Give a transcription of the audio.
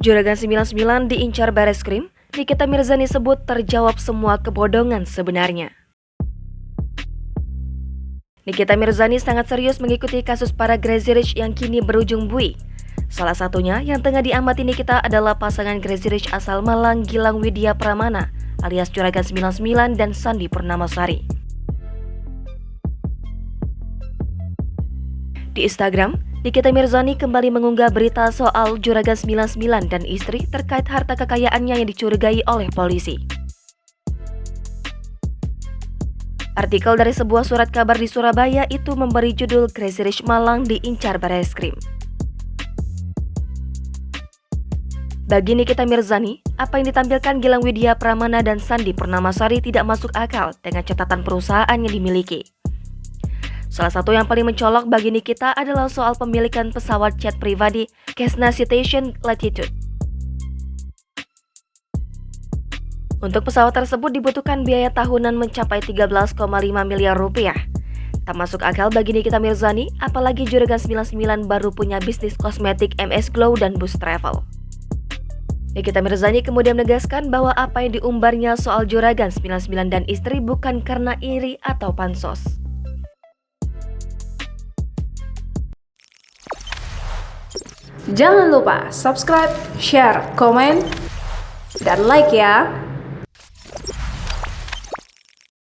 Juragan 99 diincar Bareskrim, Nikita Mirzani sebut terjawab semua kebohongan sebenarnya. Nikita Mirzani sangat serius mengikuti kasus para Crazy Rich yang kini berujung bui. Salah satunya yang tengah diamati Nikita adalah pasangan Crazy Rich asal Malang Gilang Widya Pramana alias Juragan 99 dan Sandi Purnamasari. Di Instagram, Nikita Mirzani kembali mengunggah berita soal Juragan 99 dan istri terkait harta kekayaannya yang dicurigai oleh polisi. Artikel dari sebuah surat kabar di Surabaya itu memberi judul Crazy Rich Malang diincar Bareskrim. Bagi Nikita Mirzani, apa yang ditampilkan Gilang Widya Pramana dan Sandi Purnamasari tidak masuk akal dengan catatan perusahaan yang dimiliki. Salah satu yang paling mencolok bagi Nikita adalah soal pemilikan pesawat jet pribadi Cessna Citation Latitude. Untuk pesawat tersebut dibutuhkan biaya tahunan mencapai 13,5 miliar rupiah. Tak masuk akal bagi Nikita Mirzani, apalagi Juragan 99 baru punya bisnis kosmetik MS Glow dan bus travel. Nikita Mirzani kemudian menegaskan bahwa apa yang diumbarnya soal Juragan 99 dan istri bukan karena iri atau pansos. Jangan lupa subscribe, share, komen, dan like ya!